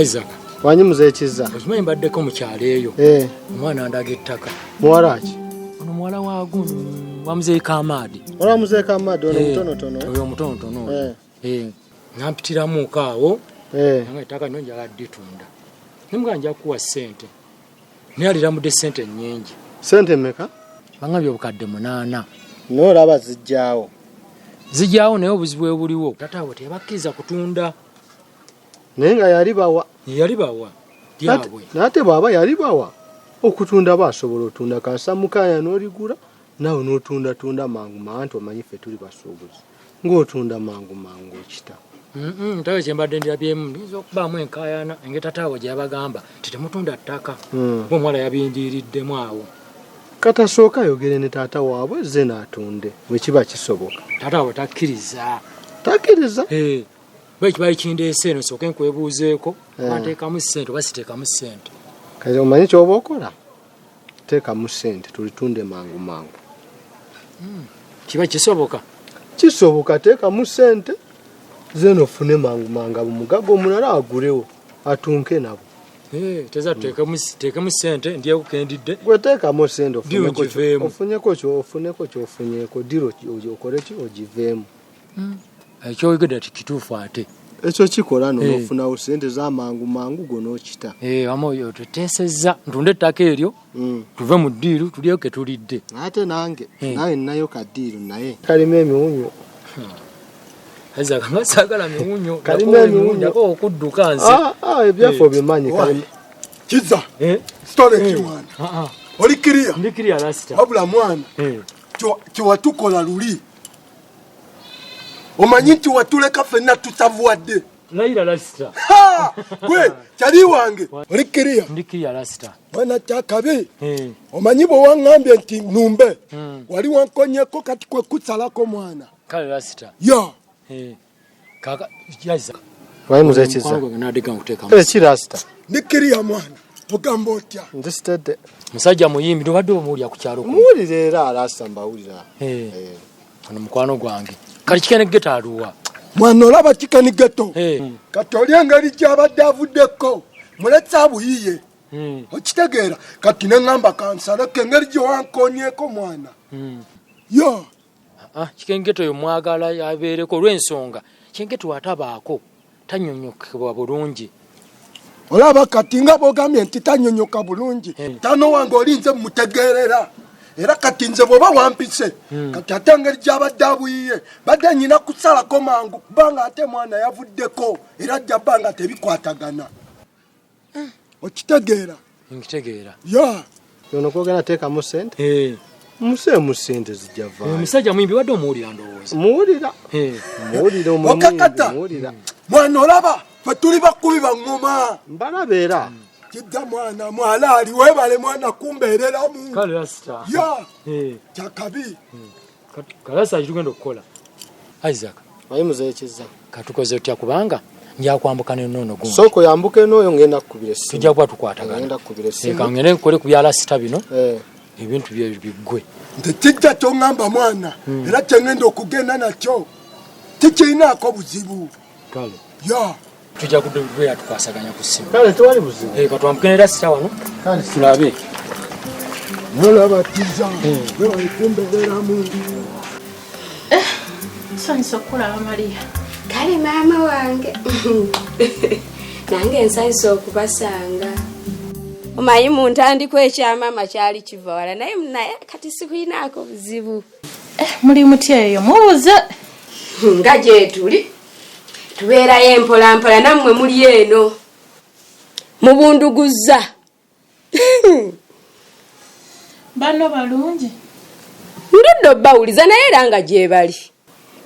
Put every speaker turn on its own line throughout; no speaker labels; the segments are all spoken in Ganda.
Isaac.
Wanyimuze ekiza.
Okimanyi mbaddeko mu kyalo eyo. Omwana ndaga ettaka.
Muwala ki?
Ono muwala waaguno wamuzeeko Kamadi.
Ola muzeeko Kamadi ono mutonotono.
Oyo mutonotono. Nampitiramu kaawo. Nga ettaka nno njala dditunda. Nimuga nja kuwa ssente. Neyalira mudde ssente nnyingi.
Ssente mmeka?
Bangabye obukadde 8.
N'olaba zijjaawo.
Zijjaawo naye obuzibu buliwo. Tataawo tebakkiriza kutunda.
Naye nga yali bawa.
Yali bawa. Dyabwe.
Nate baba yali bawa. Okutunda basobola otunda kansamukaya n'oligula nawe n'otunda mangu mantu omanyi ffe tuli basuubuzi. Ng'otunda mangu okita.
Ntawe kyembadde ndirabyemu niyinza okubaamu enkaayana engetataawo gye yabagamba tetemutunda ttaka. Omuwala yabindiriddemu awo.
Katasooka ayogere ne taata waabwe ze n'atunde bwe kiba kisoboka.
Taata waabwe takkiriza.
Takkiriza?
Bwe kibali kindeese eno sooke nkwebuuzeeko nteekamu ssente oba siteekamu ssente.
Kale omanyi ky'oba okola? Teekamu ssente tulitunde mangu.
Kiba kisoboka?
Kisoboka, teekamu ssente ze n'ofune mangu bumugago omulala agulewo atunke nabo.
Teza tuteekemu ssente ndiyeku kendidde.
Gwe teekamu ssente ofuneko ky'ofunyeeko diro okole ki ogiveemu.
Ekyoyogedde ati kituufu ate.
Ekyo kikola n'ofunawo ssente z'amangu go n'okita.
Wama oyo tuteesezza ntunde ettaka eryo tuve mu ddiiru tulyeyo ke tulidde.
Ate nange nawe nnayo kaddiiru naye kalimu emiwunyo.
Isaac nga saagala miwunyo.
Kalimu emiwunyo
okudduka nze.
Ebyafo bimanyi kalimu.
Kiza. Story kimwana. Oli kiriya.
Ndi kiriya lasita.
Wabula mwana. Kiwatukola luli. Omanyi nti watuleka ffenna tutavuwadde.
Laira lasita.
Gwe kyali wange. Oli kiriya.
Ndi kiriya lasita.
Mwana kyakabi. Omanyi bwe waŋŋambye nti numbe. Wali wankonyeko kati kwe kusalako mwana.
Kale lasita.
Ya.
Kaka yaza.
Wayimuze ekiza. Eki lasita.
Ndi kiriya mwana. Ogamba otya?
Nze sitedde.
Musajja muyimbi tobadde omuwulira ku kyalo.
Muwulire era lasita mbawulira.
Ono mukwano gwange. Kali Kikenegeto aluwa.
Mwana olaba Kikenegeto. Kati oli engeri gy'abadde avuddeko. Muletse abuyiye. Okitegeera kati ne ŋŋamba kansaleko engeri gye wankonyeko mwana. Yo.
Kikenegeto oyo mwagala yabeereko olw'ensonga. Kikenegeto atabaako tannyonnyokebwa bulungi.
Olaba kati nga bw'ogambye nti tannyonnyoka bulungi. Tano wange olinze mutegeerera. Era kati nze bw'oba wampise kati ate engeri gy'abadde abuyiye badde nnyina kusalako mangu kubanga ate mwana yavuddeko era ajja bbanga tebikwatagana. Okitegeera?
Nkitegeera.
Ya.
Ono kwogera teekamu ssente? Museemu ssente zijja vaayo.
Omusajja muyimbi wadde omuwulira ndowooza.
Muwulira. Muwulira omuyimbi.
Okakata. Mwana olaba ffe tuli bakubi baŋŋoma.
Mbalabeera.
Kidda mwana mwalaali weebale mwana kumbeereramu.
Kale lasita.
Ya. Kyakabi.
Kalasa kitugenda okukola. Isaac.
Wayimuze ekiza.
Katukoze otya kubanga nja kwambuka n'ennono gundi.
Soko yambuke n'oyo ngenda kukubira essimu.
Tujja kuba tukwatagana.
Ngenda kukubira essimu.
Ka ngende nkole ku bya lasita bino. Ebintu biggwe.
Nte kijja ky'oŋŋamba mwana. Era kyengenda okugenda nakyo. Tikirinaako buzibu.
Kale.
Ya.
Tujja kubeera tukwasaganya ku ssimu.
Kale tewali buzibu.
Katwambuke ne lasita wano.
Kale
tulabe.
Nolaba tiza. Weebale kumbeereramu.
Nsanyusa okulaba Maria.
Kale maama wange. Nange nsanyusa okubasanga. Omanyi mu ntandikwa ekyamaama kyali kiva wala naye kati sikuyinaako buzibu.
Muli mutya eyo mubuze.
Nga gye tuli. Tubeerayo empolampola nammwe muli eno. Mubunduguza.
Bano balungi.
Ndudde obbawuliza naye era nga gye bali.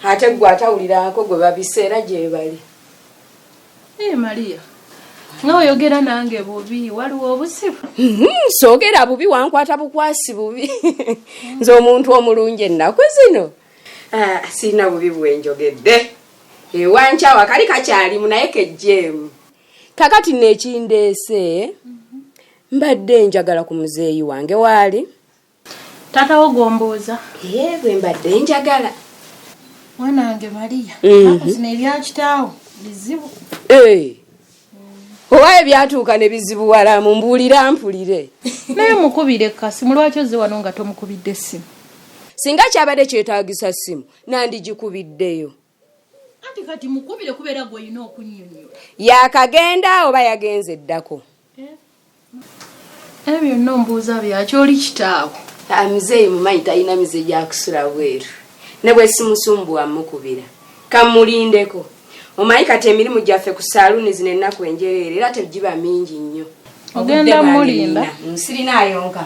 Ate gwe atawulirako gwe babiseera gye bali.
Maria. Nga oyogera nange bubi waliwo obuzibu.
Soogera bubi wankwata bukwasi bubi. Nze omuntu omulungi ennaku zino. Sirina bubi bwenjogedde. Ewankyawa kali kakyalimu naye kejjeemu. Kakati nekindeese mbadde njagala ku muzeeyi wange waali.
Tata wo gomboza.
Bwe mbadde njagala.
Mwanange Maria. Zino ebyakitaawo bizibu.
owaye byatuuka ne bizibuwala mumbuulira mpulire
naye mukubire kasimu lwaki oze wano nga tomukubidde essimu
singa kyabadde kyetaagisa ssimu nandigikubiddeyo
anti kati mukubire kubeera gw'olina okunnyonnyola
yakagenda oba yagenze eddako
ebyo byonna ombuuza byaki oli kitaawo
muzeeyi mumanyi talina mize gyakusula bweru ne bwe simusumbuwa mukubira kamulindeko omanyi kati emirimu gyaffe ku saaluuni zino ennaku enjereere era tegiba mingi nnyo
ogenda mulinda
nsirinaayonka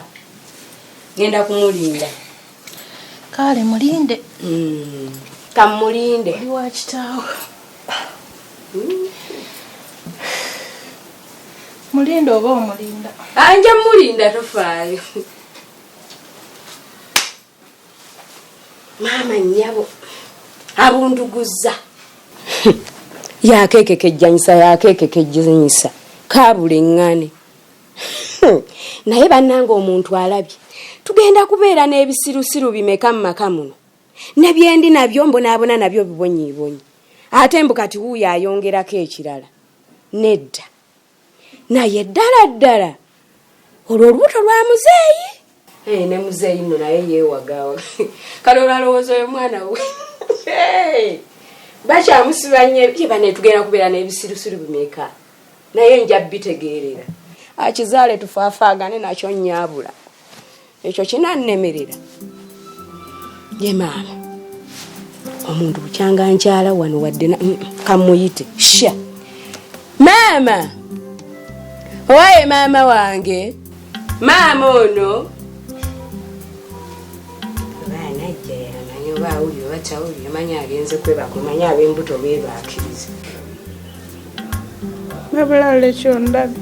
ngenda kumulinda
kale mulinde
kamulinde
oli wa kitaawo mulinde oba omulinda
anja mulinda tofaayo maama nnyabo abunduguza yakekekejjanyisa yakekekejjanyisa kaabula eŋŋane naye bannanga omuntu alabye tugenda kubeera n'ebisirusiru bimeka mu maka muno ne byendi nabyo mbonaabona nabyo bibonyiibonyi ate mbu kati wuuyo ayongerako ekirala nedda naye ddala olwo olubuto lwa muzeeyi ne muzeeyi nno naye yeewagawa kale olwalowooza oyo mwana we bakyamusiba nnyo yebane tugenda kubeera n'ebisirusiru bimeka naye nja bitegeerera akizaale tufaafaagane nakyo nnyabula ekyo kinannemerera ye maama omuntu bukyanga nkyala wano wadde kamuyite sha maama owaye maama wange maama ono baanajja yamanyi oba awuli oba tawuli yamanyi agenze kwebaka omanyi ab'embuto beebaakiriza
nabulala ekyondabe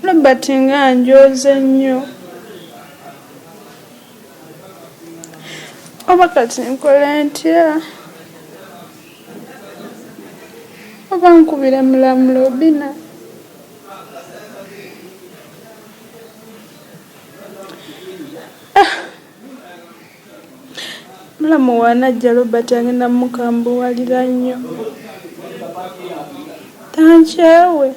Robert nga njoze nnyo oba kati nkole ntya oba nkubira mulamulo bina mulamu wanajja Robert agenda mukambuwalira nnyo tankyewe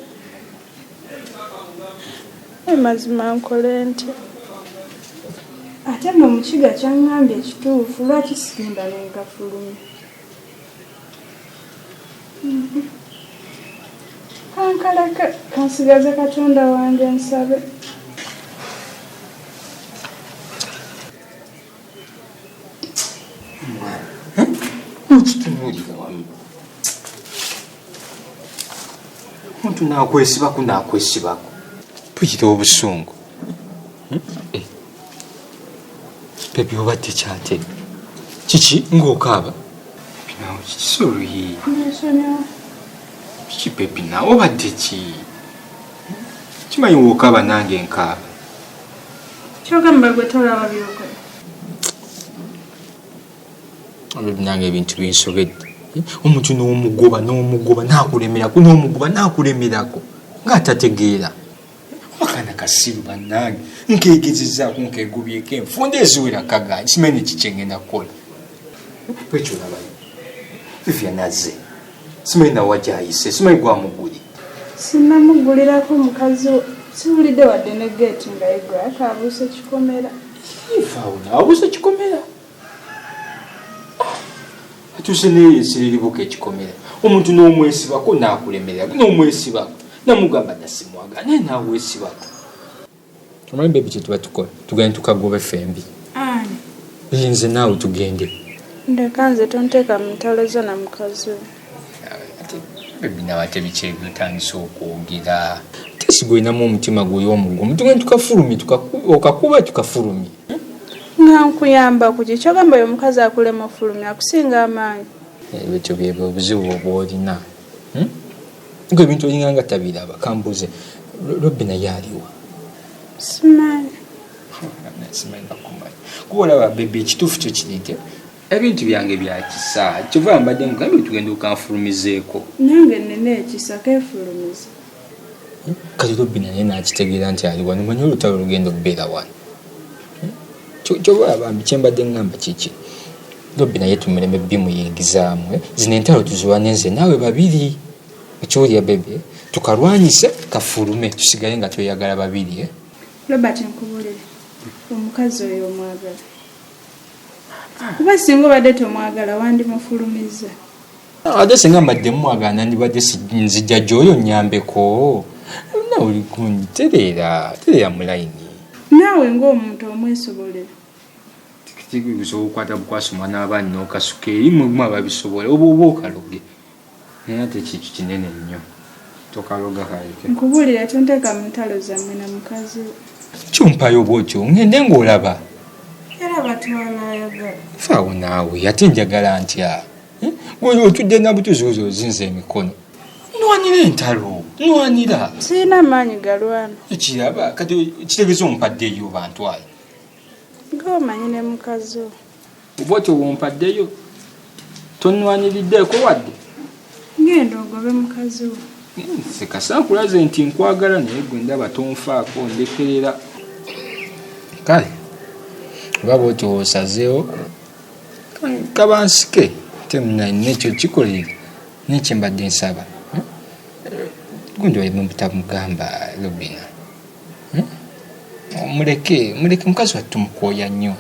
mazima nkole ntya ate nno mukiga kyaŋŋambye ekituufu lwaki sigenda nenkafulumya kankaleke kansigaze katonda wange nsabe
nkitunuulira wamu omuntu naakwesibako naakwesibako tugira obusungu bebi obadde kyate kiki ng'okaaba binawo kikisoluyi kiki bebi nawe obadde ki kimanyi wookaaba nange nkaaba
kyogamba gwe tolaba byokola
bebi nange ebintu binsobedde omuntu n'omugoba naakulemerako ng'atategeera wakana kasiru bannange nkegezezaako nkegubyeko enfunda eziwera kagaji simanyi kikyengenda kukola bwekyo olabayo Vivian azze simanyi nawajayise simanyi gwamuguli
sinamugulirako mukazi siwulidde wadde ne geeti nga yegwa akaabuuse kikomera
fauna abuuse kikomera atuuse neyesiriribuka ekikomera omuntu n'omwesibako naakulemerera n'omwesibako namugamba nasimwaga naye naweesibako omanyi bebi kyetuba tukola tugende tukagoba fembi nze naawe tugende
ndeka nze tonteeka mu ntalo zo na mukazi we
bebi nawe ate bikyebitandisa okwogera tesigwinamu omutima gw'omugumu tugende tukafulumye okakuba tukafulumye
nga nkuyamba ku kikyogamba oyo omukazi akulema ofulumye akusinga amaanyi
ebyo byebyo obuzibu obwolina ngo ebintu olinganga tabiraba kambuze Robbi naye aliwa
simanyi
nakumanyi kuba olaba bebi ekituufu kyo kiri nti ebintu byange byakisa kyova mbadde mugambye tugenda okanfulumizeeko
nange nina ekisa keefulumiza
kati Robbi naye nakitegeera nti aliwa nomanyi olutalo olugenda okubeera wano kyova olaba kyembadde ngamba kiki Robbi naye tumuleme bimuyingizaamu zino entalo tuziwane nze naawe babiri ekyolya bebe tukalwanyise kafulume tusigale nga tweyagala babiri.
Robert nkubulire omukazi oyo omwagala kuba singa obadde tomwagala wandimufulumiza.
Ate singa mbadde mwagala nandibadde nzija gy'oyo nnyambeko nawuli kuntereera mulayini
naawe ng'omuntu omwesobolera
bisobola okukwata bukwasa omwana w'abaana n'okasuka eri mulimu ababisobola oba okaloge naye ate kintu kinene nnyo tokaloga kaleke.
nkubulira tonteeka mu ntalo zammwe na mukazi we.
Kyumpayo bwotyo ngende ng'olaba
era batwala ayagala
faawo naawe ate njagala ntya gwe otudde nabutuzi ozinza emikono nwanira entalo nwanira
sirina maanyi galwana
ekiraba kati kitegeeza ompaddeyo bantwala
ng'omanyi ne mukazi we
obwotyo bwompaddeyo tonwaniriddeeko wadde
ngenda ogobe mukazi we.
sekasankulaze nti nkwagala naye gwe ndaba tonfaako ndekerera kale oba bwotyo osazeewo kabansike nekyo kikolere nekye mbadde nsaba gundi wamutamugamba Robina muleke mukazi wattu tumukoya nnyo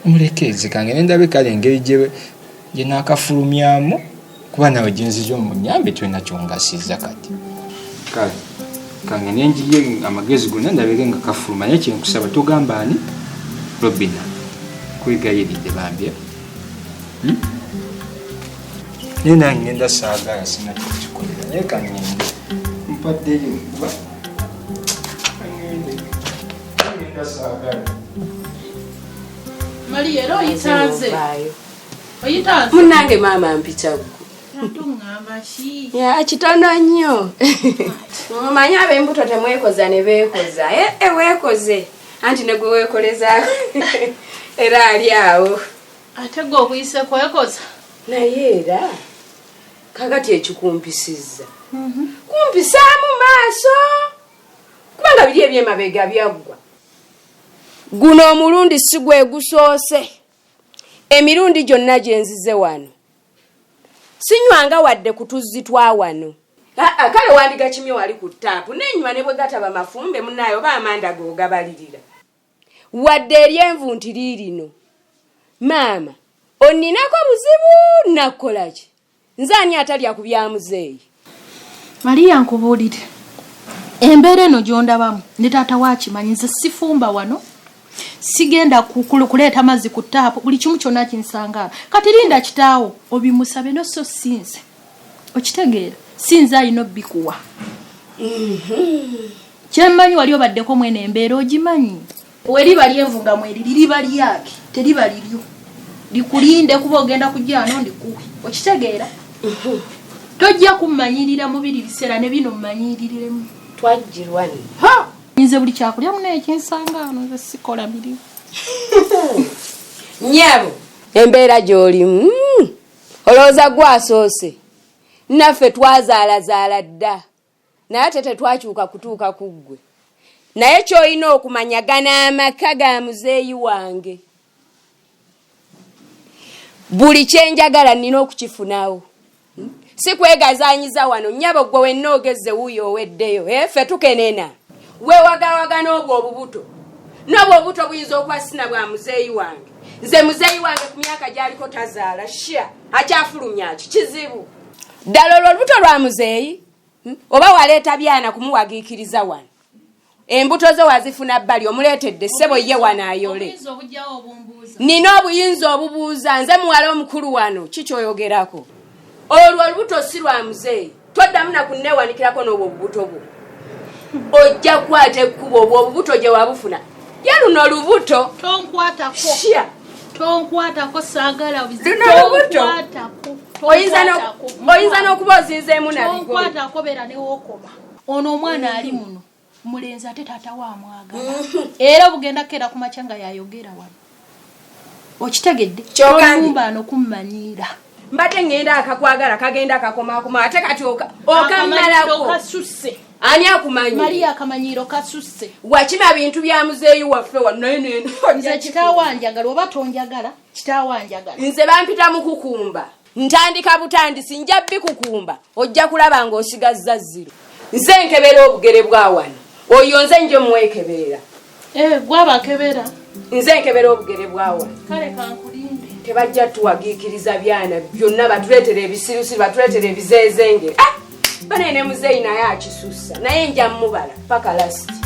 muleke zikange nendabe kale engeri gye naakafulumyamu kuba nawe gyenzija omunyambe kyonakyo ngasiza kati kale kange nenjiye amagezi gonna ndabege nga kafuluma naye kyenkusaba togamba ani Robina kwegayiridde bambya naye nange ngenda saagala sinakyo kikolera naye kangende mpaddeyo kuba ngenda saagala
Maria era oyitanze
munange maama mpitagu kitono nnyo omanyi ab'embuto temwekoza ne beekoza weekoze anti ne gwe weekoleza era ali awo
ate gwe okuyise kwekoza
naye era kakati ekikumpisiza kumpisaamu maaso kubanga biri ebyemabega byaggwa guno omulundi si gwe gusoose emirundi gyonna gye nzize wano sinywanga wadde kutuzzi twa wano kale wandiga kimye wali ku ttaapu nenywa ne bwe gataba mafumbe munayo oba amanda googabalirira wadde eryenvu nti liirino maama onninako buzibu nakolaki nze ani atalya ku bya muzeeyi.
Maria nkubuulire embeera eno gyondabamu ne taata waakimanyi nze sifumba wano sigenda kuleeta mazzi ku ttaapu buli kimu kyonna kinsangaala kati linda kitaawo obimusabe no so sinze okitegeera sinze alina obbikuwa kyemmanyi wali obaddeko mwene embeera ogimanyi weriba lyenvunga mweri liriba lyake teriba liryo likulinde kuba ogenda kujjano ndikuwe okitegeera tojja kummanyirira mubiri biseera ne bino mmanyiriremu
twajjirwani
nze buli kyakulya munaye kinsangaano nze sikola mirimu
nyabo embeera gy'olimu olowooza gwasoose naffe twazaalazaala dda naye ate tetwakyuka kutuuka ku ggwe naye ky'olina okumanyagana amaka ga muzeeyi wange buli kyenjagala nina okukifunawo si kwegazaanyiza wano nnyabo gwe wenna ogezze wuuyo oweddeyo ffe tukenena weewagawaga n'obwo obubuto n'obwo obuto buyinza okwasina bwa muzeeyi wange nze muzeeyi wange ku myaka gy'aliko tazaala sha akyafulumya ki kizibu ddala olwo olubuto lwa muzeeyi oba waleeta byana kumuwagiikiriza wano embuto zo wazifuna bbali omuleetedde ssebo ye wano ayole nina obuyinza obubuuza nze muwala omukulu wano kikyoyogerako olwo olubuto si lwa muzeeyi toddamu nakunneewanikirako n'obwo obubuto bwo ojja kukwata ekkubo obwo obubuto gye wabufuna ye luno olubuto
tonkwatako saagala
luno olubuto oyinza n'okuba ozinzeemu
nabigonkwatako beera newookoma ono omwana ali muno mulenzi ate taata waamwagala era obugenda keera ku makya nga yayogera wano okitegedde olumba anokummanyiira
mbadde ngenda akakwagala kagenda akakomakoma ate kati okamalako
kasusse
ani akumanyi
Maria akamanyiiro kasusse
wakima bintu bya muzeeyi waffe
nze kitaawanjagala oba tonjagala kitaawanjagala
nze bampita mu kukumba ntandika butandisi nja bikukumba ojja kulaba ng'osigazza 0 nze nkebera obugere bwa wano oyo nze nje mwekeberera
gwabakebera
nze nkebera obugere bwa wano
kale kankulinde
tebajja tuwagiikiriza byana byonna batuleetera ebisirusiru batuleetera ebizeezengere banene muzeeyi naye akisussa naye nja mubala paka lasiti